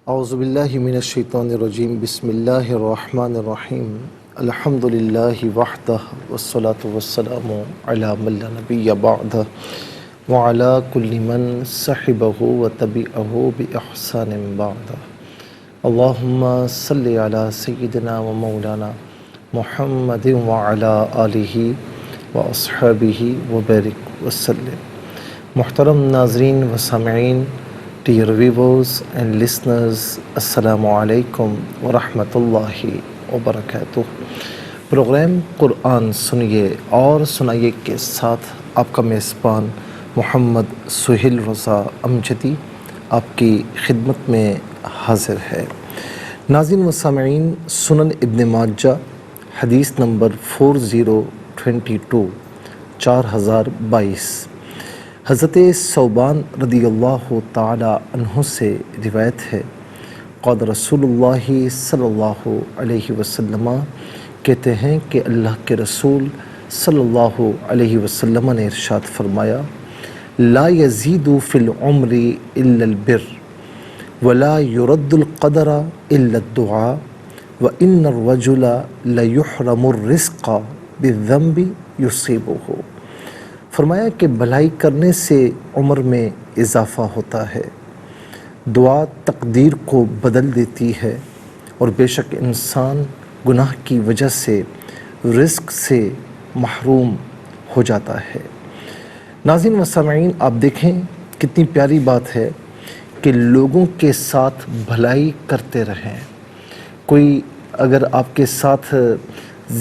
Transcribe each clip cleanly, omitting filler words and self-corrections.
اعوذ باللہ من الشیطان الرجیم بسم اللہ الرحمن الرحیم الحمدللہ وحدہ والصلاة والسلام علی من لا نبی بعدہ وعلی کل من صحبہ وتبعہ بإحسان بعدہ اللہم صلی علی سیدنا و مولانا محمد وعلی آلہ واصحابہ وبارک وسلم۔ محترم ناظرین و سامعین، Dear viewers and listeners, Assalamu alaikum wa rahmatullahi wa barakatuh۔ Programme قرآن سنیے اور سنائیے کے ساتھ آپ کا میزبان محمد سہیل رضا امجدی آپ کی خدمت میں حاضر ہے۔ ناظرین و سامعین، سنن ابن ماجہ حدیث نمبر 4022 4022 حضرت ثوبان رضی اللہ تعالی عنہ سے روایت ہے، قال رسول اللہ صلی اللہ علیہ وسلم، کہتے ہیں کہ اللہ کے رسول صلی اللہ علیہ وسلم نے ارشاد فرمایا، لا یزید فی العمر الا البر ولا يرد القدر الا الدعاء وان الرجل لیحرم الرزق بالذنب یصیبہ۔ فرمایا کہ بھلائی کرنے سے عمر میں اضافہ ہوتا ہے، دعا تقدیر کو بدل دیتی ہے، اور بے شک انسان گناہ کی وجہ سے رزق سے محروم ہو جاتا ہے۔ ناظرین و سامعین، آپ دیکھیں کتنی پیاری بات ہے کہ لوگوں کے ساتھ بھلائی کرتے رہیں۔ کوئی اگر آپ کے ساتھ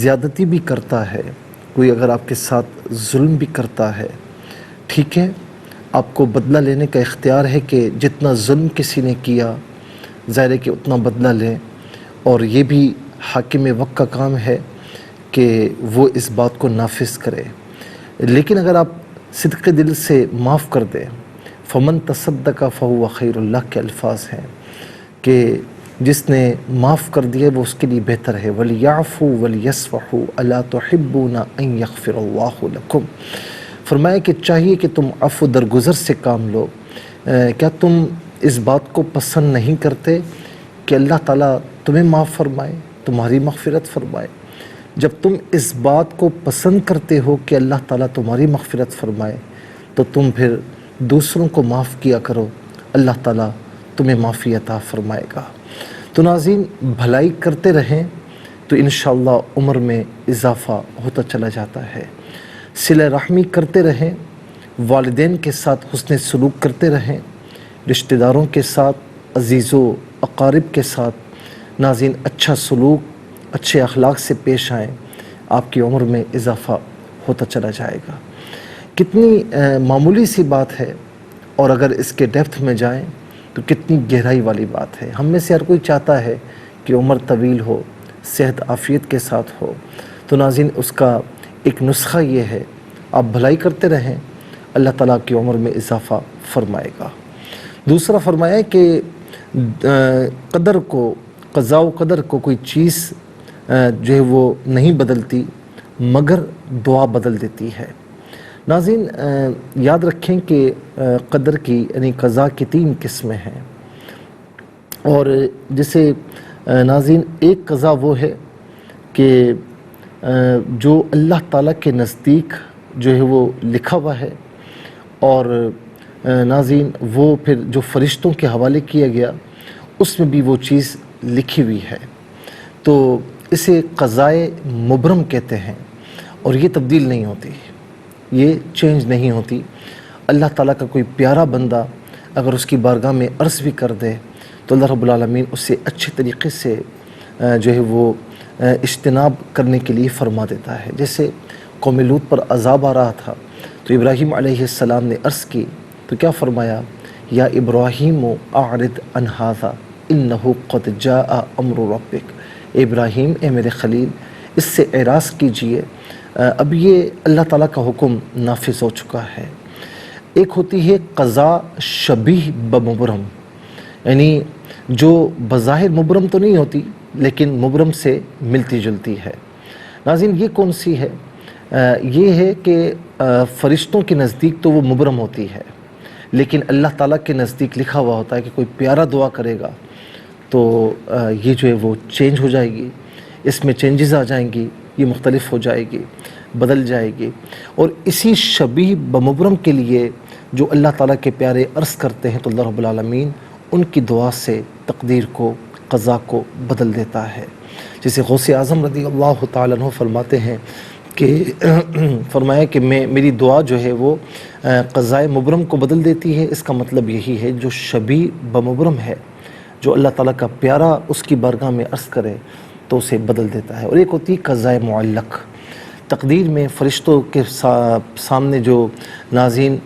زیادتی بھی کرتا ہے، کوئی اگر آپ کے ساتھ ظلم بھی کرتا ہے، ٹھیک ہے، آپ کو بدلہ لینے کا اختیار ہے کہ جتنا ظلم کسی نے کیا ظاہر ہے کہ اتنا بدلہ لیں، اور یہ بھی حاکم وقت کا کام ہے کہ وہ اس بات کو نافذ کرے۔ لیکن اگر آپ صدق دل سے معاف کر دیں، فمن تصدق فہو خیر اللہ کے الفاظ ہیں کہ جس نے معاف کر دیا وہ اس کے لیے بہتر ہے۔ وَلْيَعْفُوا وَلْيَصْفَحُوا أَلَا تُحِبُّونَ أَن يَغْفِرَ اللَّهُ لَكُمْ۔ فرمایا کہ چاہیے کہ تم عفو درگزر سے کام لو۔ کیا تم اس بات کو پسند نہیں کرتے کہ اللہ تعالیٰ تمہیں معاف فرمائے، تمہاری مغفرت فرمائے؟ جب تم اس بات کو پسند کرتے ہو کہ اللہ تعالیٰ تمہاری مغفرت فرمائے تو تم پھر دوسروں کو معاف کیا کرو، اللہ تعالیٰ تمہیں معافی عطا فرمائے گا۔ تو ناظرین، بھلائی کرتے رہیں تو انشاءاللہ عمر میں اضافہ ہوتا چلا جاتا ہے۔ صلہ رحمی کرتے رہیں، والدین کے ساتھ حسن سلوک کرتے رہیں، رشتہ داروں کے ساتھ، عزیز و اقارب کے ساتھ ناظرین اچھا سلوک، اچھے اخلاق سے پیش آئیں، آپ کی عمر میں اضافہ ہوتا چلا جائے گا۔ کتنی معمولی سی بات ہے، اور اگر اس کے ڈیپتھ میں جائیں تو کتنی گہرائی والی بات ہے۔ ہم میں سے ہر کوئی چاہتا ہے کہ عمر طویل ہو، صحت عافیت کے ساتھ ہو۔ تو ناظرین، اس کا ایک نسخہ یہ ہے، آپ بھلائی کرتے رہیں، اللہ تعالیٰ کی عمر میں اضافہ فرمائے گا۔ دوسرا فرمایا ہے کہ قدر کو، قضاء و قدر کو کوئی چیز جو ہے وہ نہیں بدلتی مگر دعا بدل دیتی ہے۔ ناظرین، یاد رکھیں کہ قدر کی یعنی قضاء کی 3 قسمیں ہیں، اور جیسے ناظرین ایک قضاء وہ ہے کہ جو اللہ تعالیٰ کے نزدیک جو ہے وہ لکھا ہوا ہے، اور ناظرین وہ پھر جو فرشتوں کے حوالے کیا گیا اس میں بھی وہ چیز لکھی ہوئی ہے، تو اسے قضاء مبرم کہتے ہیں، اور یہ تبدیل نہیں ہوتی، یہ چینج نہیں ہوتی۔ اللہ تعالیٰ کا کوئی پیارا بندہ اگر اس کی بارگاہ میں عرض بھی کر دے تو اللہ رب العالمین اسے اچھے طریقے سے جو ہے وہ اجتناب کرنے کے لیے فرما دیتا ہے۔ جیسے قوم لوط پر عذاب آ رہا تھا تو ابراہیم علیہ السلام نے عرض کی تو کیا فرمایا؟ یا ابراہیم اعرض عن ھذا انہ قد جاء امر ربک۔ ابراہیم، اے میرے خلیل، اس سے اعراض کیجئے، اب یہ اللہ تعالیٰ کا حکم نافذ ہو چکا ہے۔ ایک ہوتی ہے قضاء شبیہ بمبرم، یعنی جو بظاہر مبرم تو نہیں ہوتی لیکن مبرم سے ملتی جلتی ہے۔ ناظرین، یہ کون سی ہے؟ یہ ہے کہ فرشتوں کے نزدیک تو وہ مبرم ہوتی ہے، لیکن اللہ تعالیٰ کے نزدیک لکھا ہوا ہوتا ہے کہ کوئی پیارا دعا کرے گا تو یہ جو ہے وہ چینج ہو جائے گی، اس میں چینجز آ جائیں گی، یہ مختلف ہو جائے گی، بدل جائے گی۔ اور اسی شبیہ بمبرم کے لیے جو اللہ تعالیٰ کے پیارے عرض کرتے ہیں تو اللہ رب العالمین ان کی دعا سے تقدیر کو، قضا کو بدل دیتا ہے۔ جسے غوث اعظم رضی اللہ تعالیٰ عنہ فرماتے ہیں کہ فرمایا کہ میری دعا جو ہے وہ قضائے مبرم کو بدل دیتی ہے۔ اس کا مطلب یہی ہے جو شبیہ بمبرم ہے، جو اللہ تعالیٰ کا پیارا اس کی بارگاہ میں عرض کرے تو اسے بدل دیتا ہے۔ اور ایک ہوتی ہے قضائے معلق، تقدیر میں فرشتوں کے سامنے جو ناظرین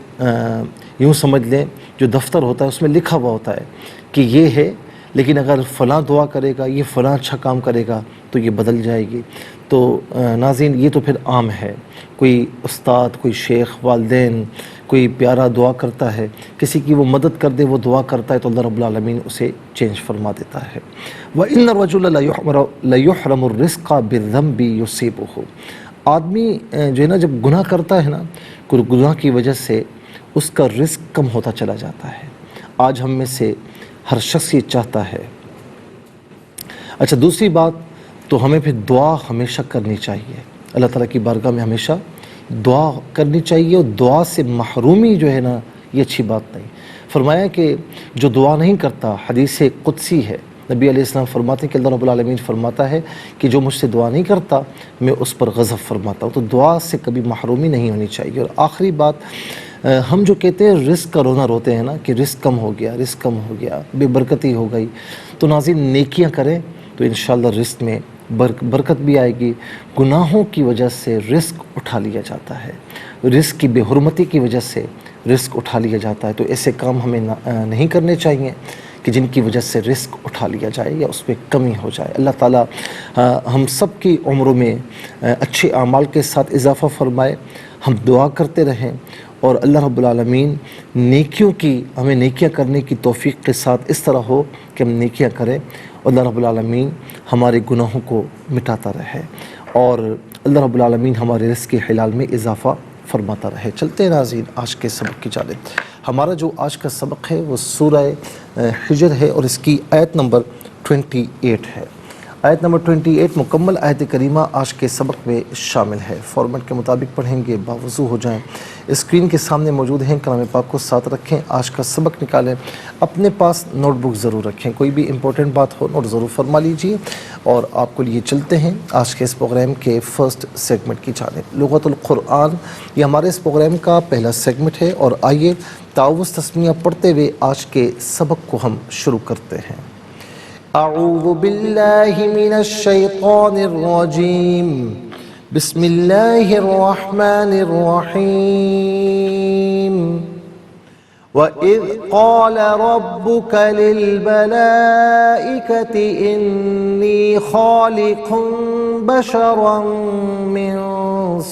یوں سمجھ لیں جو دفتر ہوتا ہے اس میں لکھا ہوا ہوتا ہے کہ یہ ہے، لیکن اگر فلاں دعا کرے گا، یہ فلاں اچھا کام کرے گا تو یہ بدل جائے گی۔ تو ناظرین یہ تو پھر عام ہے، کوئی استاد، کوئی شیخ، والدین، کوئی پیارا دعا کرتا ہے، کسی کی وہ مدد کر دے، وہ دعا کرتا ہے تو اللہ رب العالمین اسے چینج فرما دیتا ہے۔ وَإِنَّ الرَّجُلَ لَيُحْرَمُ الرِّزْقَ بِالذَّنبِ يُصِيبُهُ، آدمی جو ہے نا جب گناہ کرتا ہے نا، گناہ کی وجہ سے اس کا رزق کم ہوتا چلا جاتا ہے۔ آج ہم میں سے ہر شخص یہ چاہتا ہے۔ اچھا دوسری بات تو ہمیں پھر دعا ہمیشہ کرنی چاہیے، اللہ تعالیٰ کی بارگاہ میں ہمیشہ دعا کرنی چاہیے، اور دعا سے محرومی جو ہے نا یہ اچھی بات نہیں۔ فرمایا کہ جو دعا نہیں کرتا، حدیث قدسی ہے، نبی علیہ السلام فرماتے ہیں کہ اللہ رب العالمین فرماتا ہے کہ جو مجھ سے دعا نہیں کرتا میں اس پر غضب فرماتا ہوں۔ تو دعا سے کبھی محرومی نہیں ہونی چاہیے۔ اور آخری بات، ہم جو کہتے ہیں رزق کا رونا روتے ہیں نا کہ رزق کم ہو گیا، رزق کم ہو گیا، بے برکتی ہو گئی، تو ناظرین نیکیاں کریں تو انشاءاللہ رزق میں برکت بھی آئے گی۔ گناہوں کی وجہ سے رزق اٹھا لیا جاتا ہے، رزق کی بے حرمتی کی وجہ سے رزق اٹھا لیا جاتا ہے، تو ایسے کام ہمیں نہیں کرنے چاہیے کہ جن کی وجہ سے رزق اٹھا لیا جائے یا اس پہ کمی ہو جائے۔ اللہ تعالیٰ ہم سب کی عمروں میں اچھے اعمال کے ساتھ اضافہ فرمائے، ہم دعا کرتے رہیں، اور اللہ رب العالمین نیکیوں کی، ہمیں نیکیاں کرنے کی توفیق کے ساتھ اس طرح ہو کہ ہم نیکیاں کریں، اور اللہ رب العالمین ہمارے گناہوں کو مٹاتا رہے، اور اللہ رب العالمین ہمارے رزق حلال میں اضافہ فرماتا رہے۔ چلتے ہیں ناظرین آج کے سبق کی جانب۔ ہمارا جو آج کا سبق ہے وہ سورہ حجر ہے، اور اس کی آیت نمبر 28 ہے۔ آیت نمبر 28 مکمل آیت کریمہ آج کے سبق میں شامل ہے۔ فارمیٹ کے مطابق پڑھیں گے، باوضو ہو جائیں۔ اسکرین کے سامنے موجود ہیں، کلام پاک کو ساتھ رکھیں، آج کا سبق نکالیں، اپنے پاس نوٹ بک ضرور رکھیں، کوئی بھی امپورٹنٹ بات ہو نوٹ ضرور فرما لیجیے۔ اور آپ کو لیے چلتے ہیں آج کے اس پروگرام کے فرسٹ سیگمنٹ کی جانب۔ لغت القرآن یہ ہمارے اس پروگرام کا پہلا سیگمنٹ ہے، اور آئیے تعوذ تسمیہ پڑھتے ہوئے آج کے سبق کو ہم شروع کرتے ہیں۔ اعوذ باللہ من الشیطان الرجیم، بسم اللہ الرحمن الرحیم۔ وَإِذْ قَالَ رَبُّكَ لِلْمَلَائِكَةِ إِنِّي خَالِقٌ بَشَرًا مِّن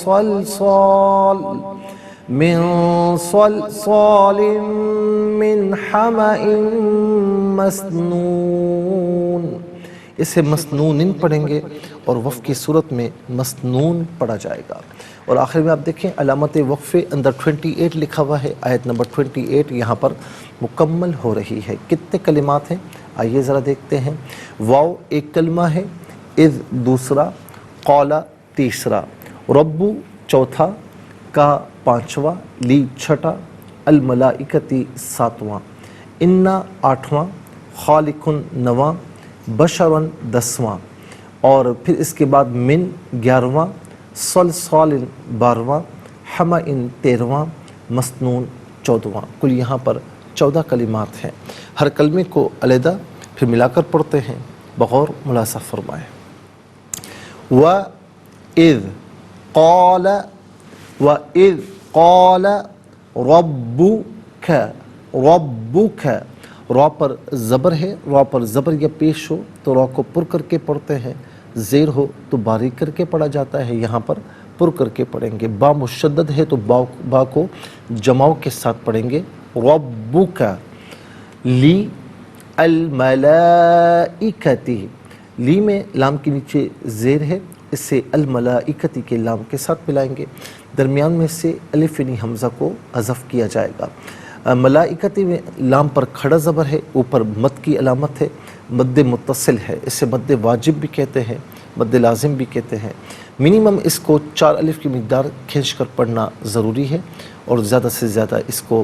صَلْصَالٍ مِّنْ حَمَإٍ مسنون۔ اسے مسنون پڑھیں گے اور وقف کی صورت میں مسنون پڑھا جائے گا۔ اور آخر میں آپ دیکھیں علامت وقفے اندر 28 لکھا ہوا ہے، آیت نمبر 28 یہاں پر مکمل ہو رہی ہے۔ کتنے کلمات ہیں آئیے ذرا دیکھتے ہیں۔ واو ایک کلمہ ہے، اذ دوسرا، قال تیسرا، ربو چوتھا، کا پانچواں، لی چھٹا، الملائکتی ساتواں، انا آٹھواں، خالقن نواں، بشرن دسواں، اور پھر اس کے بعد من 11واں، صلصال 12واں، حمئن 13واں، مسنون 14واں۔ کل یہاں پر 14 کلمات ہیں۔ ہر کلمے کو علیحدہ پھر ملا کر پڑھتے ہیں، بغور ملاحظہ فرمائیں۔ وَإِذْ قَالَ رَبُّكَ، را پر زبر ہے، را پر زبر یا پیش ہو تو را کو پر کر کے پڑھتے ہیں، زیر ہو تو باریک کر کے پڑھا جاتا ہے، یہاں پر پر کر کے پڑھیں گے۔ با مشدد ہے تو با کو جماؤ کے ساتھ پڑھیں گے۔ ربک لی الملائکتی، لی میں لام کے نیچے زیر ہے، اس سے الملائکتی کے لام کے ساتھ ملائیں گے، درمیان میں سے الف یعنی حمزہ کو حذف کیا جائے گا۔ ملائکتی میں لام پر کھڑا زبر ہے، اوپر مد کی علامت ہے، مد متصل ہے، اسے مد واجب بھی کہتے ہیں، مد لازم بھی کہتے ہیں۔ منیمم اس کو 4 الف کی مقدار کھینچ کر پڑھنا ضروری ہے، اور زیادہ سے زیادہ اس کو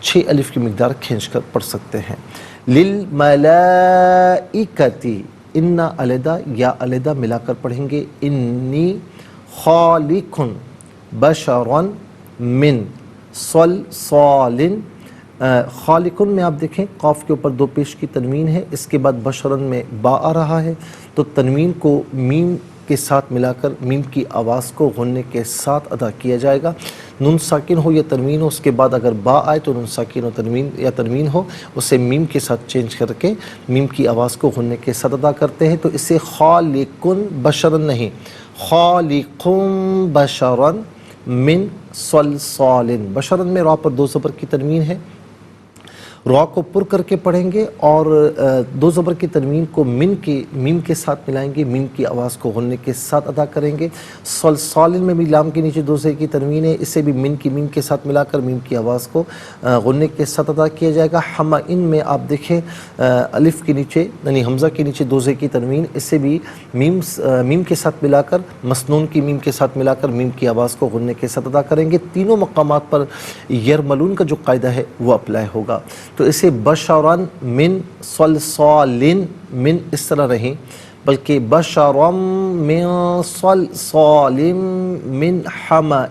6 الف کی مقدار کھینچ کر پڑھ سکتے ہیں۔ للملائکتی، انا علیحدہ یا علیحدہ ملا کر پڑھیں گے، انی خالق بشرا من صلصال، خالقن میں آپ دیکھیں قاف کے اوپر 2 پیش کی تنوین ہے، اس کے بعد بشرن میں با آ رہا ہے، تو تنوین کو میم کے ساتھ ملا کر میم کی آواز کو غننے کے ساتھ ادا کیا جائے گا۔ نون ساکن ہو یا تنوین ہو، اس کے بعد اگر با آئے تو نون ساکن ہو تنوین یا تنوین ہو، اسے میم کے ساتھ چینج کر کے میم کی آواز کو غننے کے ساتھ ادا کرتے ہیں۔ تو اسے خالقن بشرن نہیں، خالقن بشرن من صلصال، بشرن میں را پر 2 زبر کی تنوین ہے، را کو پر کر کے پڑھیں گے، اور 2 زبر کی تنوین کو میم کے ساتھ ملائیں گے، میم کی آواز کو غننے کے ساتھ ادا کریں گے۔ صلصال میں بھی لام کے نیچے 2 زبر کی تنوین ہے، اسے بھی میم کے ساتھ ملا کر میم کی آواز کو غننے کے ساتھ ادا کیا جائے گا۔ حمئن میں آپ دیکھیں الف کے نیچے یعنی حمزہ کے نیچے 2 زبر کی تنوین، اسے بھی میم کے ساتھ ملا کر مسنون کی میم کے ساتھ ملا کر میم کی آواز کو غننے کے ساتھ ادا کریں گے۔ تینوں مقامات پر یرملون کا جو قاعدہ ہے وہ اپلائی ہوگا۔ تو اسے بشرن من صلصال من اس طرح رہیں، بلکہ بشرم من صلصال من حمأ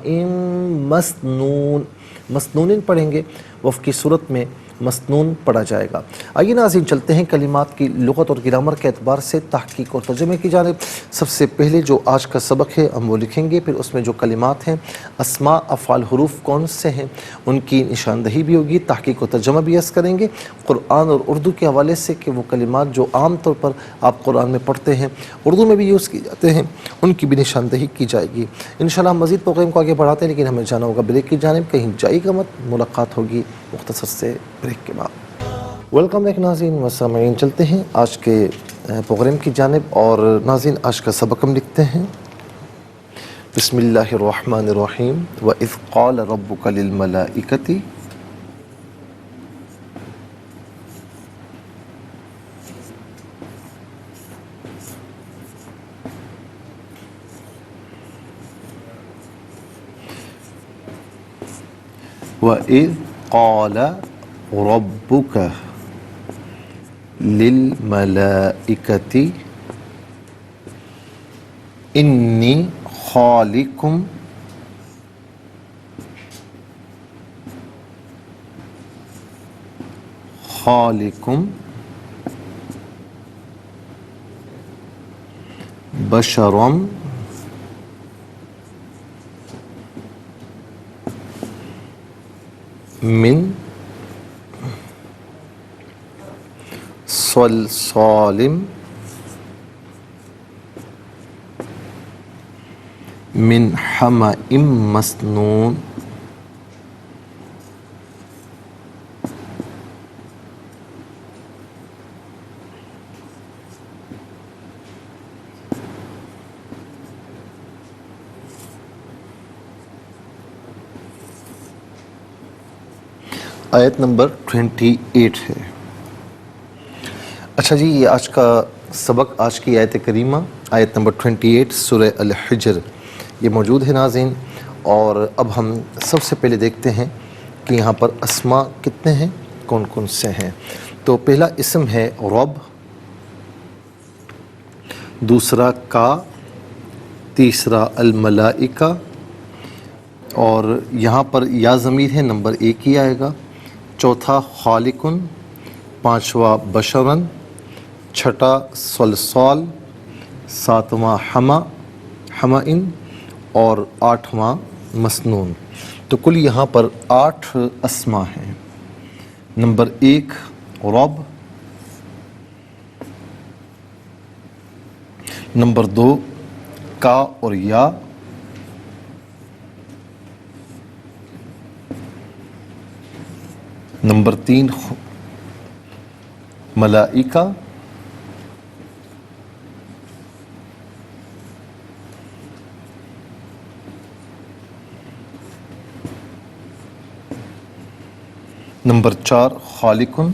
مسنون، مسنون پڑھیں گے، وف کی صورت میں مسنون پڑھا جائے گا۔ آئیے ناظرین چلتے ہیں کلمات کی لغت اور گرامر کے اعتبار سے تحقیق اور ترجمے کی جانب۔ سب سے پہلے جو آج کا سبق ہے ہم وہ لکھیں گے، پھر اس میں جو کلمات ہیں، اسماء افعال حروف کون سے ہیں ان کی نشاندہی بھی ہوگی، تحقیق و ترجمہ بھی عرض کریں گے، قرآن اور اردو کے حوالے سے کہ وہ کلمات جو عام طور پر آپ قرآن میں پڑھتے ہیں اردو میں بھی یوز کیے جاتے ہیں ان کی بھی نشاندہی کی جائے گی۔ انشاءاللہ مزید پروگرام کو آگے بڑھاتے ہیں، لیکن ہمیں جانا ہوگا بریک کی جانب، کہیں جائے گا مت، ملاقات ہوگی مختصر سے بریک کے بعد۔ ویلکم بیک ناظرین و سامعین، چلتے ہیں آج کے پروگرام کی جانب، اور ناظرین آج کا سبق ہم لکھتے ہیں۔ بسم اللہ الرحمن الرحیم، وَإِذْ قَالَ رَبُّكَ لِلْمَلَائِكَةِ وَإِذْ قَالَ رَبُّكَ لِلْمَلَائِكَةِ إِنِّي خالق بشرا من صلصال من حمأ مسنون آیت نمبر 28 ہے۔ اچھا جی، یہ آج کا سبق، آج کی آیت کریمہ آیت نمبر 28 سورہ الحجر یہ موجود ہے ناظرین، اور اب ہم سب سے پہلے دیکھتے ہیں کہ یہاں پر اسماء کتنے ہیں، کون کون سے ہیں۔ تو پہلا اسم ہے رب، دوسرا کا، تیسرا الملائکہ، اور یہاں پر یا ضمیر ہے نمبر 1 ہی آئے گا، چوتھا خالقن، پانچواں بشرن، چھٹا صلصال، ساتواں حمئن، اور آٹھواں مسنون۔ تو کل یہاں پر 8 اسماء ہیں۔ نمبر 1 رب، نمبر 2 کا اور یا، نمبر 3 ملائکہ، نمبر 4 خالقن،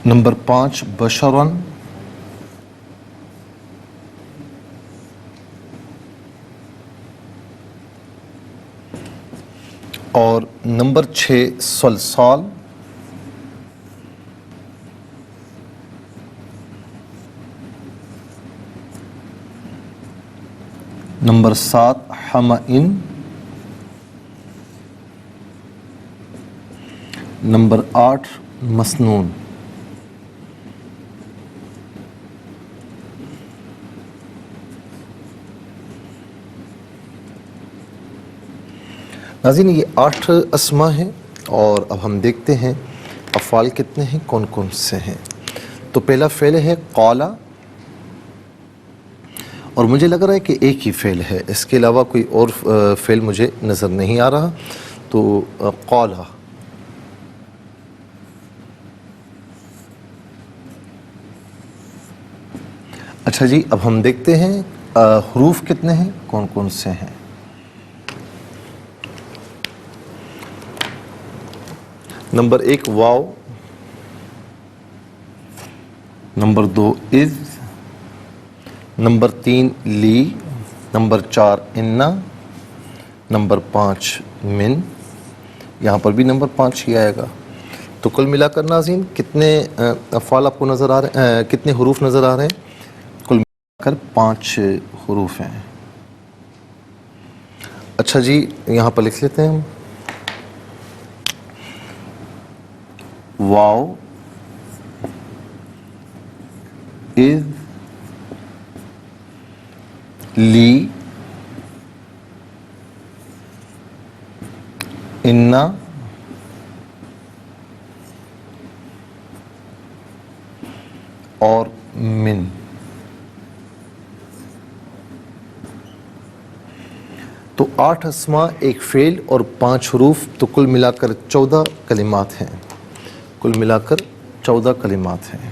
نمبر 5 بشرن، اور نمبر 6 سلسال، نمبر 7 حمئن، نمبر 8 مسنون۔ ناظرین یہ 8 اسماء ہیں، اور اب ہم دیکھتے ہیں افعال کتنے ہیں، کون کون سے ہیں۔ تو پہلا فعل ہے قالا، اور مجھے لگ رہا ہے کہ ایک ہی فعل ہے، اس کے علاوہ کوئی اور فعل مجھے نظر نہیں آ رہا، تو قالا۔ اچھا جی، اب ہم دیکھتے ہیں حروف کتنے ہیں، کون کون سے ہیں۔ نمبر 1 واو، نمبر 2 اذ، نمبر 3 لی، نمبر 4 انا، نمبر 5 من، یہاں پر بھی نمبر 5 ہی آئے گا۔ تو کل ملا کر ناظرین کتنے افعال آپ کو نظر آ رہے ہیں، کتنے حروف نظر آ رہے ہیں؟ کل ملا کر 5 حروف ہیں۔ اچھا جی، یہاں پر لکھ لیتے ہیں ہم واو، اذ، لی، انا، اور من۔ تو 8 اسماء، ایک فعل اور 5 حروف، تو کل ملا کر 14 کلمات ہیں، کل ملا کر 14 کلمات ہیں۔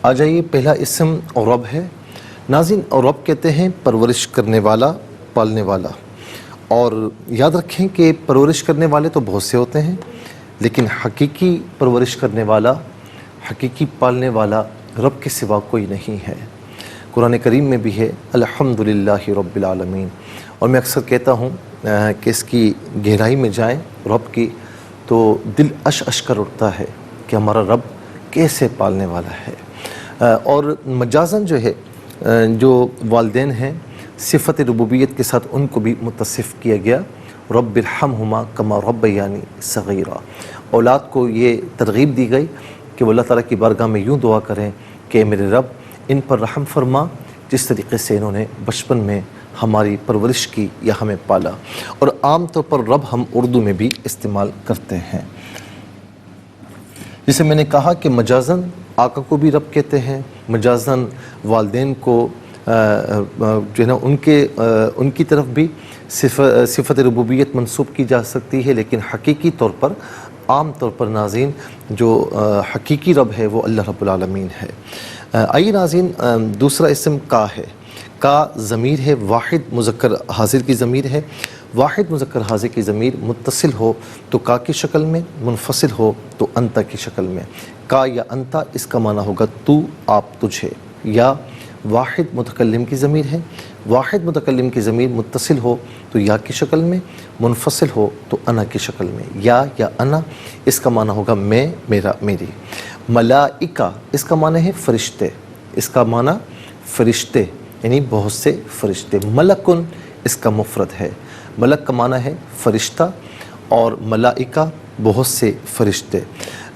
آ جائیے، پہلا اسم رب ہے ناظرین، اور رب کہتے ہیں پرورش کرنے والا، پالنے والا۔ اور یاد رکھیں کہ پرورش کرنے والے تو بہت سے ہوتے ہیں، لیکن حقیقی پرورش کرنے والا، حقیقی پالنے والا رب کے سوا کوئی نہیں ہے۔ قرآن کریم میں بھی ہے الحمدللہ رب العالمین، اور میں اکثر کہتا ہوں کہ اس کی گہرائی میں جائیں رب کی، تو دل اش کر اٹھتا ہے کہ ہمارا رب کیسے پالنے والا ہے۔ اور مجازن جو ہے، جو والدین ہیں، صفت ربوبیت کے ساتھ ان کو بھی متصف کیا گیا، رب ارحمہما کما ربیانی صغیرا۔ اولاد کو یہ ترغیب دی گئی کہ وہ اللہ تعالیٰ کی بارگاہ میں یوں دعا کریں کہ میرے رب ان پر رحم فرما جس طریقے سے انہوں نے بچپن میں ہماری پرورش کی یا ہمیں پالا۔ اور عام طور پر رب ہم اردو میں بھی استعمال کرتے ہیں، جسے میں نے کہا کہ مجازن آقا کو بھی رب کہتے ہیں، مجازن والدین کو جو ہے نا ان کی طرف بھی صفت ربوبیت منسوب کی جا سکتی ہے، لیکن حقیقی طور پر، عام طور پر ناظرین جو حقیقی رب ہے وہ اللہ رب العالمین ہے۔ آئیے ناظرین، دوسرا اسم کا ہے۔ کا ضمیر ہے، واحد مذکر حاضر کی ضمیر ہے۔ واحد مذکر حاضر کی ضمیر متصل ہو تو کا کی شکل میں، منفصل ہو تو انتا کی شکل میں۔ کا یا انتا، اس کا معنی ہوگا تو، آپ، تجھے۔ یا واحد متکلم کی ضمیر ہے، واحد متکلم کی ضمیر متصل ہو تو یا کی شکل میں، منفصل ہو تو انا کی شکل میں۔ یا انا، اس کا معنی ہوگا میں، میرا، میری۔ ملائکہ، اس کا معنی ہے فرشتے، اس کا معنی فرشتے، یعنی بہت سے فرشتے۔ ملکن، اس کا مفرد ہے، ملک کا معنی ہے فرشتہ، اور ملائکہ بہت سے فرشتے۔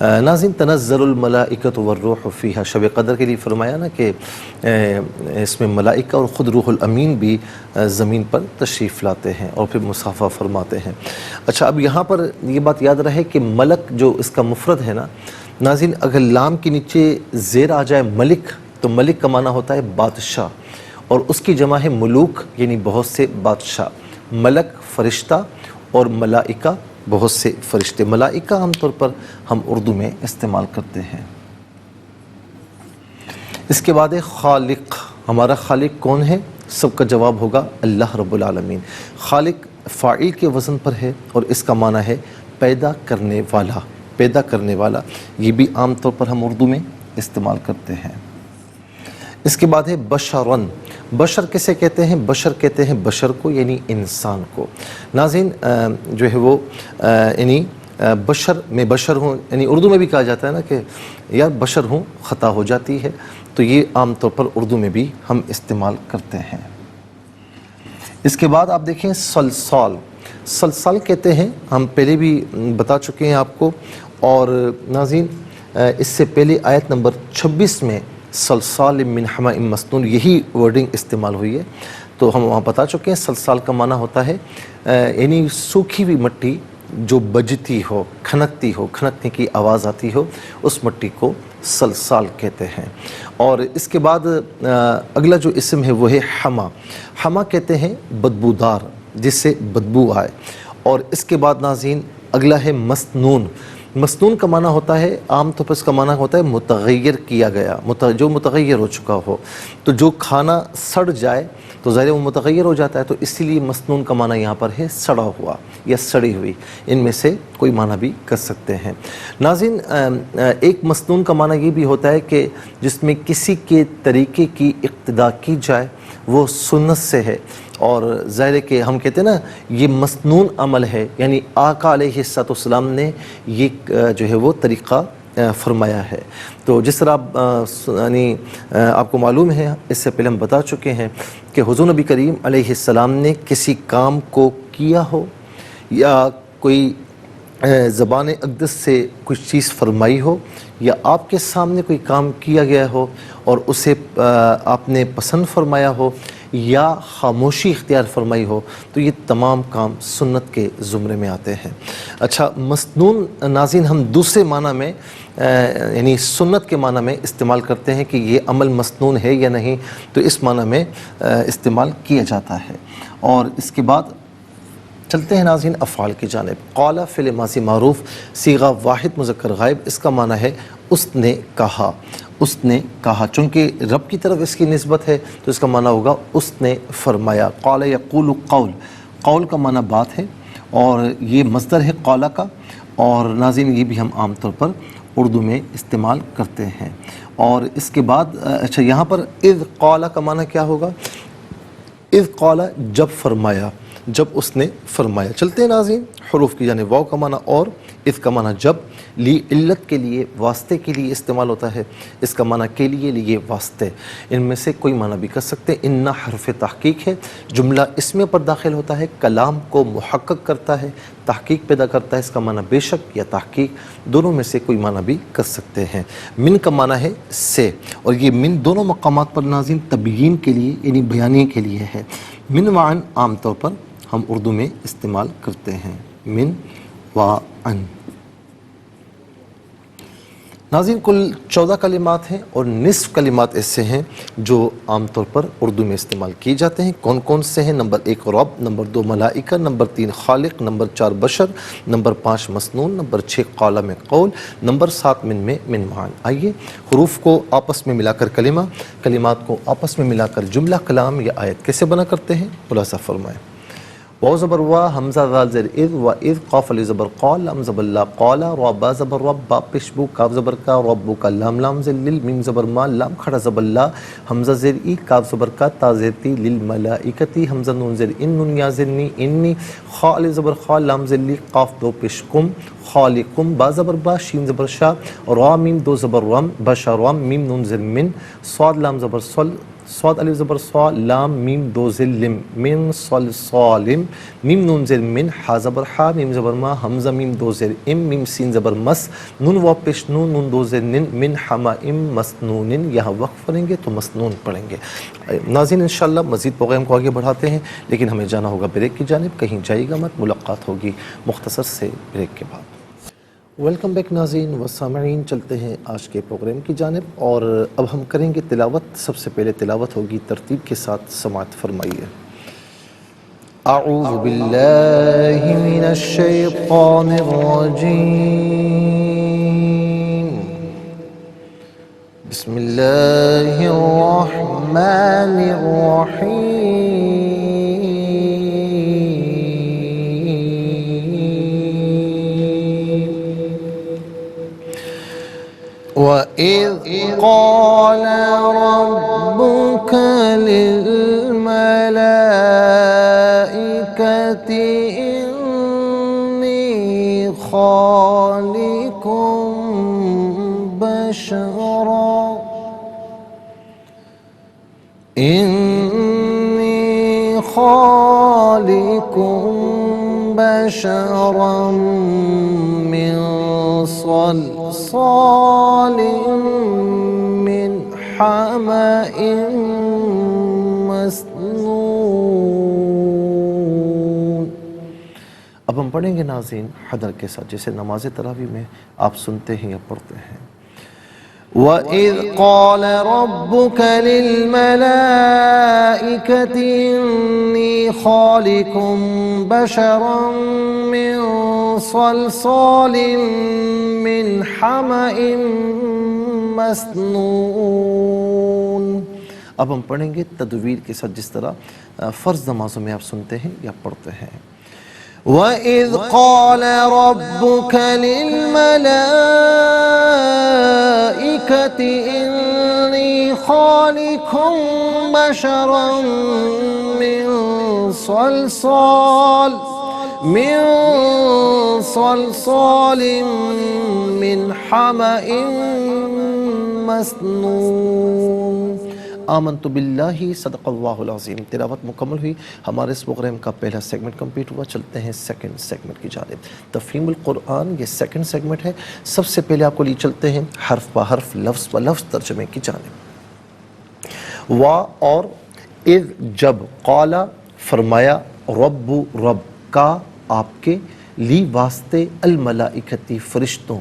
ناظرین، تنزل الملائکۃ والروح فیہا، شب قدر کے لیے فرمایا نا کہ اس میں ملائکہ اور خود روح الامین بھی زمین پر تشریف لاتے ہیں اور پھر مصافحہ فرماتے ہیں۔ اچھا، اب یہاں پر یہ بات یاد رہے کہ ملک جو اس کا مفرد ہے نا ناظرین، اگر لام کے نیچے زیر آ جائے ملک، تو ملک کا معنی ہوتا ہے بادشاہ، اور اس کی جمع ہے ملوک، یعنی بہت سے بادشاہ۔ ملک فرشتہ اور ملائکہ بہت سے فرشتے. ملائکہ عام طور پر ہم اردو میں استعمال کرتے ہیں. اس کے بعد ہے خالق. ہمارا خالق کون ہے؟ سب کا جواب ہوگا اللہ رب العالمین. خالق فاعل کے وزن پر ہے اور اس کا معنی ہے پیدا کرنے والا. پیدا کرنے والا یہ بھی عام طور پر ہم اردو میں استعمال کرتے ہیں. اس کے بعد ہے بشرن. بشر کسے کہتے ہیں؟ بشر کہتے ہیں بشر کو، یعنی انسان کو. ناظرین جو ہے وہ یعنی بشر میں بشر ہوں، یعنی اردو میں بھی کہا جاتا ہے نا کہ یار بشر ہوں، خطا ہو جاتی ہے، تو یہ عام طور پر اردو میں بھی ہم استعمال کرتے ہیں. اس کے بعد آپ دیکھیں سلسال. سلسال کہتے ہیں، ہم پہلے بھی بتا چکے ہیں آپ کو. اور ناظرین اس سے پہلے آیت نمبر 26 میں سلسال من حماء مسنون یہی ورڈنگ استعمال ہوئی ہے، تو ہم وہاں بتا چکے ہیں. سلسال کا معنی ہوتا ہے یعنی سوکھی ہوئی مٹی جو بجتی ہو، کھنکتی ہو، کھنکنے کی آواز آتی ہو، اس مٹی کو سلسال کہتے ہیں. اور اس کے بعد اگلا جو اسم ہے وہ ہے حما. حما کہتے ہیں بدبودار، جس سے بدبو آئے. اور اس کے بعد ناظرین اگلا ہے مسنون. مسنون کا معنی ہوتا ہے، عام طور پر اس کا معنی ہوتا ہے متغیر کیا گیا، جو متغیر ہو چکا ہو. تو جو کھانا سڑ جائے تو ظاہر وہ متغیر ہو جاتا ہے، تو اسی لیے مسنون کا معنی یہاں پر ہے سڑا ہوا یا سڑی ہوئی. ان میں سے کوئی معنی بھی کر سکتے ہیں. ناظرین ایک مسنون کا معنی یہ بھی ہوتا ہے کہ جس میں کسی کے طریقے کی اقتدا کی جائے، وہ سنت سے ہے. اور ظاہر ہے کہ ہم کہتے ہیں نا یہ مسنون عمل ہے، یعنی آقا علیہ السلام نے یہ جو ہے وہ طریقہ فرمایا ہے. تو جس طرح یعنی آپ کو معلوم ہے، اس سے پہلے ہم بتا چکے ہیں کہ حضور نبی کریم علیہ السلام نے کسی کام کو کیا ہو یا کوئی زبان اقدس سے کچھ چیز فرمائی ہو، یا آپ کے سامنے کوئی کام کیا گیا ہو اور اسے آپ نے پسند فرمایا ہو یا خاموشی اختیار فرمائی ہو، تو یہ تمام کام سنت کے زمرے میں آتے ہیں. اچھا، مسنون ناظرین ہم دوسرے معنی میں یعنی سنت کے معنی میں استعمال کرتے ہیں کہ یہ عمل مسنون ہے یا نہیں، تو اس معنی میں استعمال کیا جاتا ہے. اور اس کے بعد چلتے ہیں ناظرین افعال کی جانب. قال فعل ماضی معروف صیغہ واحد مذکر غائب. اس کا معنی ہے اس نے کہا. اس نے کہا، چونکہ رب کی طرف اس کی نسبت ہے تو اس کا معنی ہوگا اس نے فرمایا. قال یقول قول. قول کا معنی بات ہے اور یہ مصدر ہے قال کا. اور ناظرین یہ بھی ہم عام طور پر اردو میں استعمال کرتے ہیں. اور اس کے بعد اچھا یہاں پر اذ قال کا معنی کیا ہوگا؟ اذ قال جب فرمایا، جب اس نے فرمایا. چلتے ہیں ناظرین حروف کی جانب. واو کا معنی اور، اذ کا معنی جب، لی علت کے لیے، واسطے کے لیے استعمال ہوتا ہے. اس کا معنی کے لیے واسطے. ان میں سے کوئی معنی بھی کر سکتے ہیں. ان حرف تحقیق ہے، جملہ اسم پر داخل ہوتا ہے، کلام کو محقق کرتا ہے، تحقیق پیدا کرتا ہے. اس کا معنی بے شک یا تحقیق، دونوں میں سے کوئی معنی بھی کر سکتے ہیں. من کا معنی ہے سے، اور یہ من دونوں مقامات پر ناظرین تبیین کے لیے یعنی بیانیے کے لیے ہے. من وعن عام طور پر ہم اردو میں استعمال کرتے ہیں. من وعن. ناظرین کل 14 کلمات ہیں اور نصف کلمات ایسے ہیں جو عام طور پر اردو میں استعمال کیے جاتے ہیں. کون کون سے ہیں؟ نمبر 1 رب، نمبر 2 ملائکہ، نمبر 3 خالق، نمبر 4 بشر، نمبر 5 مسنون، نمبر 6 قال میں قول، نمبر 7 من میں من معان. آئیے حروف کو آپس میں ملا کر کلمہ، کلمات کو آپس میں ملا کر جملہ، کلام یا آیت کیسے بنا کرتے ہیں خلاصہ فرمائیں. واو زبر وا، حمزہ ذال زیر اذ، و اذ، قاف علی زبر قال، لام زبر لا قال، را با زبر رب، با پشبو، کاف زبر کا، ربو کا، لام لام زیر لل، میم زبر ما، لام کھڑا زبر لا، حمزہ زیر ای، کاف زبر کا، تا زیر تی، للملائکتی، حمزہ نون زیر ان، نون یا زیر نی، انی، خا علی زبر خا، لام زیر لی، قاف دو پشکم، خالقم، با زبر با، شین زبر شا، را میم دو زبر رم، بشرم، میم نون زیر من، صاد لام زبر صل، صاد الف زبر صا، لام میم دو زل لم، من صل صالم، میم نون زر من، حا زبر حا، میم زبر ما، حمزہ میم دو زر ام، میم سین زبر مس، نون واو پیش نون، نون دو زر نن، من حما ام مسنون. یہاں وقف پڑھیں گے تو مسنون پڑھیں گے. ناظرین انشاءاللہ مزید پروگرام کو آگے بڑھاتے ہیں، لیکن ہمیں جانا ہوگا بریک کی جانب. کہیں جائے گا مت، ملاقات ہوگی مختصر سے بریک کے بعد. ویلکم بیک ناظرین و سامعین، چلتے ہیں آج کے پروگرام کی جانب اور اب ہم کریں گے تلاوت. سب سے پہلے تلاوت ہوگی، ترتیب کے ساتھ سماعت فرمائیے. اعوذ باللہ من الشیطان الرجیم بسم اللہ الرحمن الرحیم وَإِذْ قَالَ رَبُّكَ لِلْمَلَائِكَةِ إِنِّي خَالِقٌ بَشَرًا مِّن صَلْصَالٍ مِّنْ حَمَإٍ مسنون۔ اب ہم پڑھیں گے ناظرین حدر کے ساتھ، جیسے نماز تراویح میں آپ سنتے ہیں یا پڑھتے ہیں۔ وَإِذْ قَالَ رَبُّكَ لِلْمَلَائِكَةِ إِنِّي خَالِقٌ بَشَرًا مِّن صَلْصَالٍ مِّنْ حَمَإٍ مسنون۔ اب ہم پڑھیں گے تدویر کے ساتھ، جس طرح فرض نمازوں میں آپ سنتے ہیں یا پڑھتے ہیں۔ وَإِذْ قَالَ رَبُّكَ لِلْمَلَائِكَةِ إِنِّي خَالِقٌ بَشَرًا مِّن صَلْصَالٍ مِّنْ حَمَإٍ مسنون۔ آمنت باللہ، صدق اللہ العظیم۔ تلاوت مکمل ہوئی، ہمارے اس پروگرام کا پہلا سیگمنٹ کمپلیٹ ہوا۔ چلتے ہیں سیکنڈ سیگمنٹ کی جانب۔ تفہیم القرآن یہ سیکنڈ سیگمنٹ ہے۔ سب سے پہلے آپ کو لیے چلتے ہیں حرف بہ حرف، لفظ بہ لفظ ترجمے کی جانب۔ وا اور اذ جب، قال فرمایا، رب رب کا آپ کے، لی واسطے، الملائکتی فرشتوں،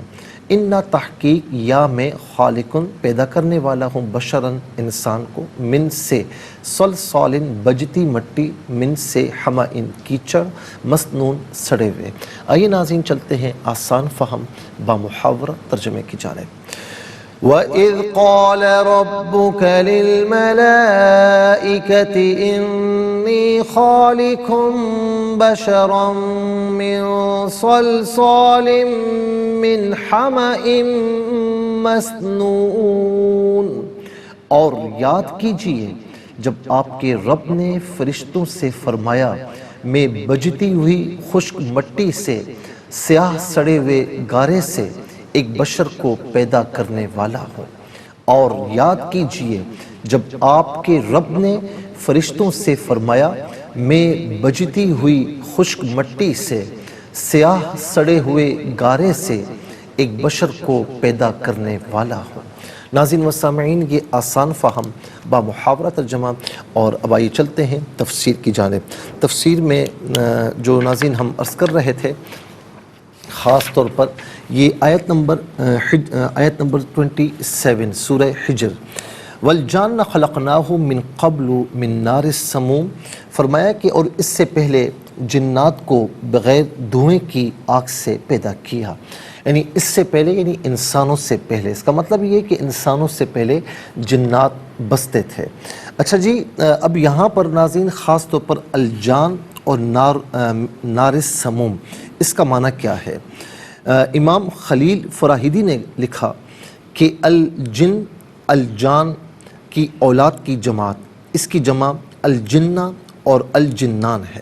انا تحقیق یا میں، خالقن پیدا کرنے والا ہوں، بشرن انسان کو، من سے، صلصالن بجتی مٹی، من سے، حمائن کیچڑ، مسنون سڑے ہوئے۔ آئیے ناظرین چلتے ہیں آسان فہم با محاورہ ترجمے کی جانب۔ وَإِذْ قَالَ رَبُّكَ لِلْمَلَائِكَةِ إِنِّي خَالِقٌ بَشَرًا مِّن صَلْصَالٍ مِّنْ حَمَإٍ مسنون۔ اور یاد کیجئے جب آپ کے رب نے فرشتوں سے فرمایا، میں بجتی ہوئی خشک مٹی سے، سیاہ سڑے ہوئے گارے سے ایک بشر کو پیدا کرنے والا ہوں۔ اور یاد کیجئے جب آپ کے رب نے فرشتوں سے فرمایا، میں بجتی ہوئی خشک مٹی سے، سیاہ سڑے ہوئے گارے سے ایک بشر کو پیدا کرنے والا ہوں۔ ناظرین و سامعین، یہ آسان فہم با محاورہ ترجمہ، اور اب آئیے چلتے ہیں تفسیر کی جانب۔ تفسیر میں جو ناظرین ہم عرض کر رہے تھے، خاص طور پر یہ آیت نمبر 27 سورہ حجر، والجان خلقناہ من قبل من نار السموم، فرمایا کہ اور اس سے پہلے جنات کو بغیر دھوئیں کی آگ سے پیدا کیا، یعنی اس سے پہلے یعنی انسانوں سے پہلے۔ اس کا مطلب یہ کہ انسانوں سے پہلے جنات بستے تھے۔ اچھا جی، اب یہاں پر ناظرین خاص طور پر الجان اور نار السموم، اس کا معنی کیا ہے؟ امام خلیل فراہیدی نے لکھا کہ الجن، الجان کی اولاد کی جماعت، اس کی جمع الجنہ اور الجنان ہے۔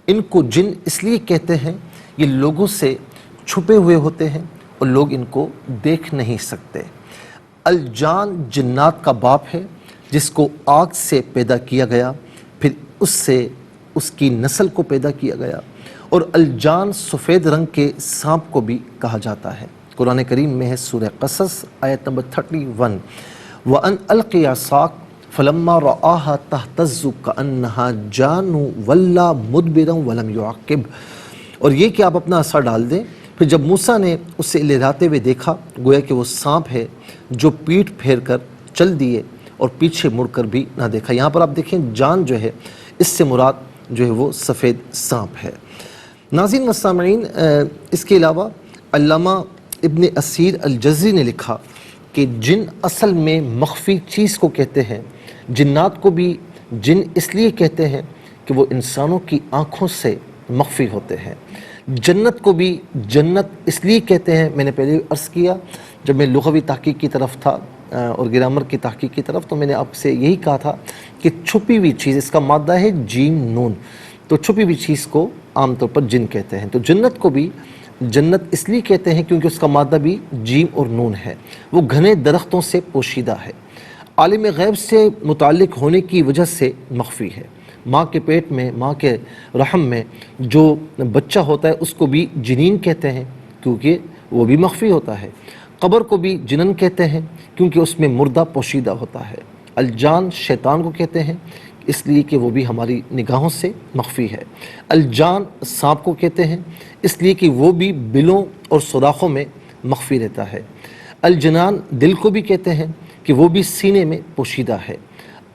ان کو جن اس لیے کہتے ہیں، یہ لوگوں سے چھپے ہوئے ہوتے ہیں اور لوگ ان کو دیکھ نہیں سکتے۔ الجان جنات کا باپ ہے، جس کو آگ سے پیدا کیا گیا، پھر اس سے اس کی نسل کو پیدا کیا گیا۔ اور الجان سفید رنگ کے سانپ کو بھی کہا جاتا ہے۔ قرآن کریم میں ہے سورہ قصص آیت نمبر 31، وَأَنْ أَلْقِ عَصَاكَ فَلَمَّا رَآهَا تَهْتَزُّ كَأَنَّهَا جَانٌ وَلَّى مُدْبِرًا وَلَمْ يُعَقِّبْ، اور یہ کہ آپ اپنا عصا ڈال دیں۔ پھر جب موسیٰ نے اسے لہراتے ہوئے دیکھا، گویا کہ وہ سانپ ہے جو پیٹھ پھیر کر چل دیے اور پیچھے مڑ کر بھی نہ دیکھا۔ یہاں پر آپ دیکھیں جان جو ہے، اس سے مراد جو ہے وہ سفید سانپ ہے۔ ناظرین و سامعین، اس کے علاوہ علامہ ابن اسیر الجزری نے لکھا کہ جن اصل میں مخفی چیز کو کہتے ہیں۔ جنات کو بھی جن اس لیے کہتے ہیں کہ وہ انسانوں کی آنکھوں سے مخفی ہوتے ہیں۔ جنت کو بھی جنت اس لیے کہتے ہیں، میں نے پہلے عرض کیا جب میں لغوی تحقیق کی طرف تھا اور گرامر کی تحقیق کی طرف، تو میں نے آپ سے یہی کہا تھا کہ چھپی ہوئی چیز، اس کا مادہ ہے جیم نون، تو چھپی ہوئی چیز کو عام طور پر جن کہتے ہیں۔ تو جنت کو بھی جنت اس لیے کہتے ہیں کیونکہ اس کا مادہ بھی جیم اور نون ہے، وہ گھنے درختوں سے پوشیدہ ہے، عالم غیب سے متعلق ہونے کی وجہ سے مخفی ہے۔ ماں کے پیٹ میں، ماں کے رحم میں جو بچہ ہوتا ہے اس کو بھی جنین کہتے ہیں کیونکہ وہ بھی مخفی ہوتا ہے۔ قبر کو بھی جنن کہتے ہیں کیونکہ اس میں مردہ پوشیدہ ہوتا ہے۔ الجان شیطان کو کہتے ہیں اس لیے کہ وہ بھی ہماری نگاہوں سے مخفی ہے۔ الجان سانپ کو کہتے ہیں اس لیے کہ وہ بھی بلوں اور سوراخوں میں مخفی رہتا ہے۔ الجنان دل کو بھی کہتے ہیں کہ وہ بھی سینے میں پوشیدہ ہے۔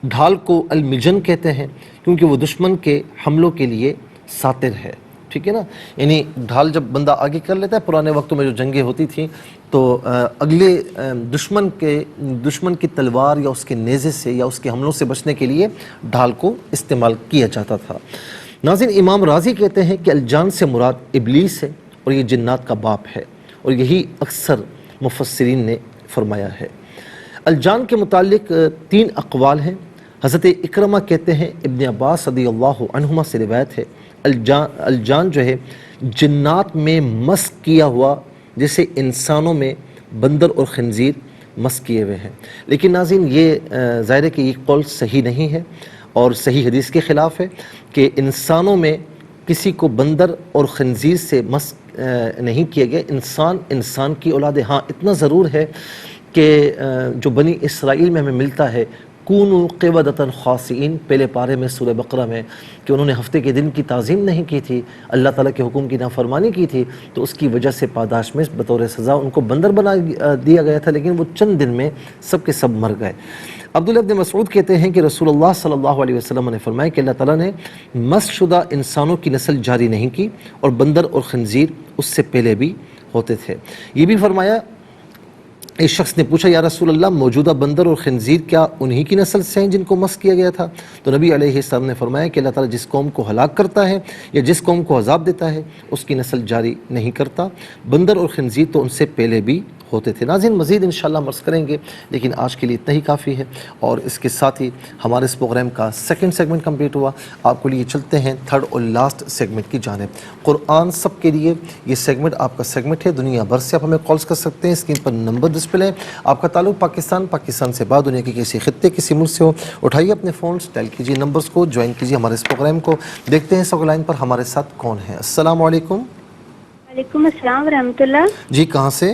ڈھال کو المجن کہتے ہیں کیونکہ وہ دشمن کے حملوں کے لیے ساتر ہے، ٹھیک ہے نا۔ یعنی ڈھال جب بندہ آگے کر لیتا ہے، پرانے وقتوں میں جو جنگیں ہوتی تھیں تو اگلے دشمن کی تلوار یا اس کے نیزے سے یا اس کے حملوں سے بچنے کے لیے ڈھال کو استعمال کیا جاتا تھا۔ ناظرین، امام رازی کہتے ہیں کہ الجان سے مراد ابلیس ہے اور یہ جنات کا باپ ہے، اور یہی اکثر مفسرین نے فرمایا ہے۔ الجان کے متعلق 3 اقوال ہیں۔ حضرت اکرمہ کہتے ہیں، ابن عباس رضی اللہ عنہما سے روایت ہے، الجان جو ہے جنات میں مسک کیا ہوا جیسے انسانوں میں بندر اور خنزیر مسک کیے ہوئے ہیں۔ لیکن ناظرین، یہ ظاہر ہے کہ یہ قول صحیح نہیں ہے اور صحیح حدیث کے خلاف ہے کہ انسانوں میں کسی کو بندر اور خنزیر سے مسک نہیں کیا گیا۔ انسان کی اولاد ہے۔ ہاں اتنا ضرور ہے کہ جو بنی اسرائیل میں ہمیں ملتا ہے، کونوا قردۃ خاسئین، پہلے پارے میں سورہ بقرہ میں، کہ انہوں نے ہفتے کے دن کی تعظیم نہیں کی تھی، اللہ تعالیٰ کے حکم کی نافرمانی کی تھی، تو اس کی وجہ سے پاداش میں بطور سزا ان کو بندر بنا دیا گیا تھا، لیکن وہ چند دن میں سب کے سب مر گئے۔ عبداللہ ابن مسعود کہتے ہیں کہ رسول اللہ صلی اللہ علیہ وسلم نے فرمایا کہ اللہ تعالیٰ نے مسخ شدہ انسانوں کی نسل جاری نہیں کی، اور بندر اور خنزیر اس سے پہلے بھی ہوتے تھے۔ یہ بھی فرمایا، ایک شخص نے پوچھا یا رسول اللہ، موجودہ بندر اور خنزیر کیا انہی کی نسل سے ہیں جن کو مسخ کیا گیا تھا؟ تو نبی علیہ السلام نے فرمایا کہ اللہ تعالیٰ جس قوم کو ہلاک کرتا ہے یا جس قوم کو عذاب دیتا ہے اس کی نسل جاری نہیں کرتا۔ بندر اور خنزیر تو ان سے پہلے بھی ہوتے تھے۔ ناظرین، مزید انشاءاللہ عرض کریں گے، لیکن آج کے لیے اتنا ہی کافی ہے، اور اس کے ساتھ ہی ہمارے اس پروگرام کا 2nd سیگمنٹ کمپلیٹ ہوا۔ آپ کو لیے چلتے ہیں 3rd اور لاسٹ سیگمنٹ کی جانب، قرآن سب کے لیے۔ یہ سیگمنٹ آپ کا سیگمنٹ ہے، دنیا بھر سے آپ ہمیں کالز کر سکتے ہیں، اسکرین پر نمبر ڈسپلے ہے۔ آپ کا تعلق پاکستان سے بعد دنیا کے کسی خطے کسی ملک سے ہو، اٹھائیے اپنے فونز، ڈائل کیجیے نمبرز کو، جوائن کیجیے ہمارے اس پروگرام کو۔ دیکھتے ہیں اس لائن پر ہمارے ساتھ کون ہے۔ السلام علیکم۔ وعلیکم السلام ورحمۃ اللہ۔ جی کہاں سے؟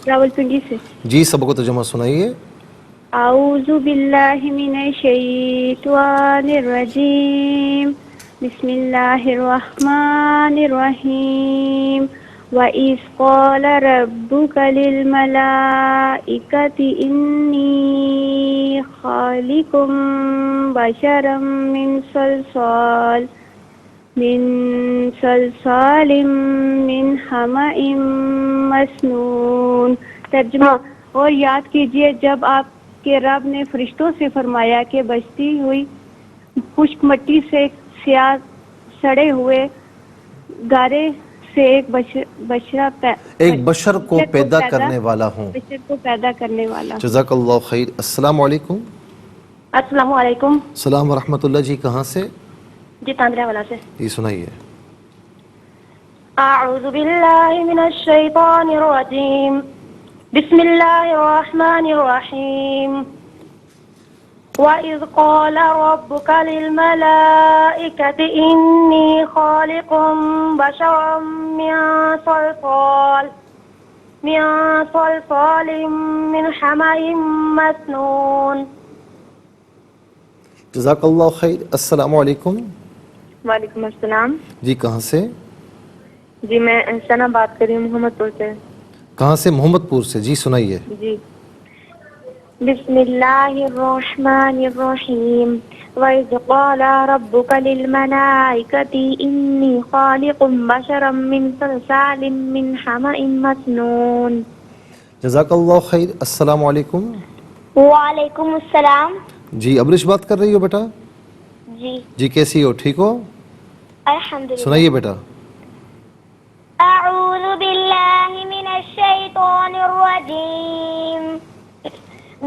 راولپنڈی سے۔ جی سبق و ترجمہ سنائیے۔ اعوذ باللہ من الشیطان الرجیم، بسم اللہ الرحمن الرحیم۔ وَإِذْ قَالَ رَبُّكَ لِلْمَلَائِكَةِ إِنِّي خَالِقٌ بَشَرًا من صلصال من حمأ مسنون۔ ترجمہ، اور یاد کیجئے جب آپ کے رب نے فرشتوں سے فرمایا کہ بچتی ہوئی خشک مٹی سے سیاہ سڑے ہوئے گارے سے ایک بشر کو پیدا کرنے والا ہوں۔ بشر کو پیدا کرنے والا۔ جزاک اللہ خیر۔ السلام علیکم۔ السلام علیکم۔ السلام ورحمۃ اللہ۔ جی کہاں سے؟ جی تاندرا والا سے۔ جی سنائیے۔ اعوذ باللہ من الشیطان الرجیم، بسم اللہ الرحمن الرحیم۔ وَإِذْ قَالَ رَبُّكَ لِلْمَلَائِكَةِ إِنِّي خَالِقٌ بَشَرًا من صلصال من حمأ مسنون۔ جزاک اللہ خیر۔ السلام علیکم۔ وعلیکم السلام۔ جی کہاں سے؟ جی میں ثنا بات کر رہی ہوں، محمد پور سے۔ کہاں سے؟ محمد پور سے۔ جی سنائیے۔ جی، بسم اللہ الرحمن الرحیم۔ وَإِذْ قَالَ رَبُّكَ لِلْمَلَائِكَةِ إِنِّي خَالِقٌ بَشَرًا مِّن صَلْصَالٍ مِّنْ حَمَإٍ مَّسْنُونٍ. جزاک اللہ خیر. السلام علیکم. وعلیکم السلام. جی ابرش بات کر رہی ہو بیٹا؟ جی کیسی ہو؟ ٹھیک ہو؟ الحمدللہ. سنائیے بیٹا. اعوذ باللہ من الشیطان الرجیم.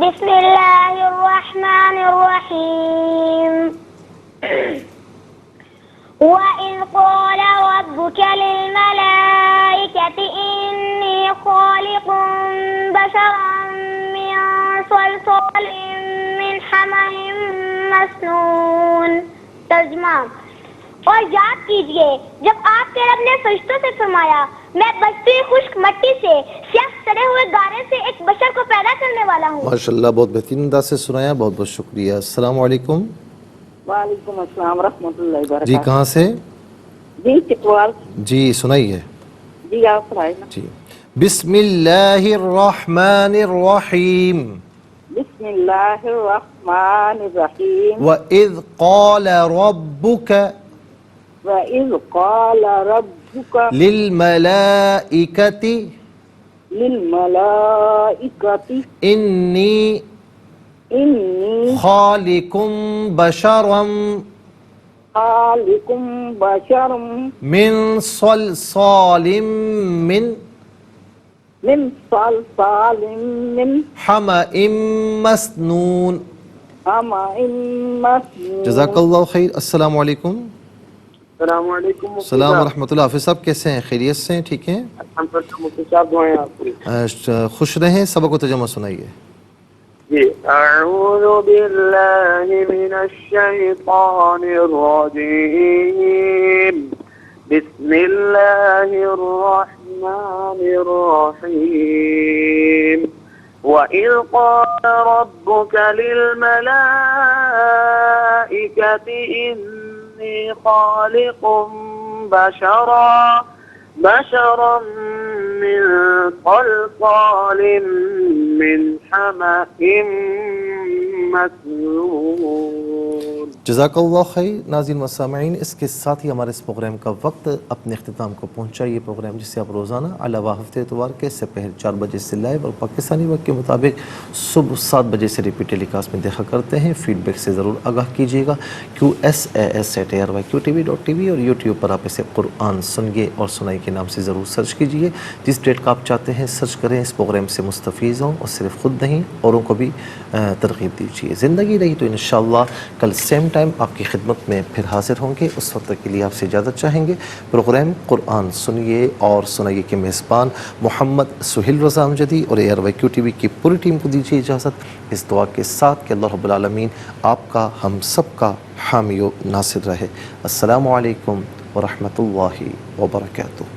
بسم اللہ الرحمن الرحیم. وَإِذْ قَالَ رَبُّكَ لِلْمَلَائِكَةِ إِنِّي خَالِقٌ بَشَرًا مِّن صَلْصَالٍ مِّنْ حَمَإٍ مَّسْنُونٍ. ترجمہ: اور یاد کیجئے جب آپ کے رب نے فرشتوں سے فرمایا میں بچتی ہوئی خشک مٹی سے سیاہ سڑے ہوئے گارے سے ایک بشر کو پیدا کرنے والا ہوں. ماشاءاللہ بہت بہترین انداز سے سنایا، بہت بہت شکریہ. السلام علیکم. وعلیکم السلام ورحمۃ اللہ وبرکاتہ. جی کہاں سے؟ جی چکوال. جی سنائیے. جی آپ سنائیں. جی بسم اللہ الرحمن الرحیم. بسم اللہ الرحمن الرحیم. وَإِذْ قَالَ رَبُّكَ وَإِذْ قَالَ رَبُّكَ لِلْمَلَائِكَةِ لِلْمَلَائِكَةِ إِنِّي إِنِّي خَالِقٌ بَشَرًا خَالِقٌ بَشَرًا مِّن صَلْصَالٍ مِّنْ مِّن صَلْصَالٍ مِّنْ حَمَإٍ مَّسْنُونٍ. حَمَإٍ مَّسْنُونٍ. جزاک اللہ خیر. السلام علیکم. السلام علیکم. السلام ورحمۃ اللہ. حافظ صاحب کیسے ہیں؟ خیریت سے ہیں؟ ٹھیک ہیں؟ الحمدللہ. مفتی صاحب دعائیں آپ کی. خوش رہیں. سبق و ترجمہ سنائیے. جی اعوذ باللہ من الشیطان الرجیم. بسم اللہ الرحمن الرحیم. وَإِذْ قَالَ رَبُّكَ لِلْمَلَائِكَةِ إِنِّي خَالِقٌ بشرا من صلصال من حمأ مسنون. جزاک اللہ خیر. ناظرین و سامعین، اس کے ساتھ ہی ہمارے اس پروگرام کا وقت اپنے اختتام کو پہنچا. یہ پروگرام جسے آپ روزانہ علاوہ ہفتے اتوار کے سپہر 4 بجے سے لائیو اور پاکستانی وقت کے مطابق صبح 7 بجے سے ریپیٹ ٹیلی کاسٹ میں دیکھا کرتے ہیں. فیڈ بیک سے ضرور آگاہ کیجیے گا. QSAS@ARYQTV اور یوٹیوب پر آپ اسے قرآن سنیے اور سنائی کے نام سے ضرور سرچ کیجیے. جس ڈیٹ کا آپ چاہتے ہیں سرچ کریں. اس پروگرام سے مستفیض ہوں اور صرف خود نہیں اوروں کو بھی ترغیب دیجیے. زندگی رہی تو انشاءاللہ کل سیم ٹائم آپ کی خدمت میں پھر حاضر ہوں گے. اس وقت کے لیے آپ سے اجازت چاہیں گے. پروگرام قرآن سنیے اور سنائیے کے میزبان محمد سہیل رضا امجدی اور ARYQTV کی پوری ٹیم کو دیجیے اجازت اس دعا کے ساتھ کہ اللہ رب العالمین آپ کا ہم سب کا حامی و ناصر رہے. السلام علیکم ورحمۃ اللہ وبرکاتہ.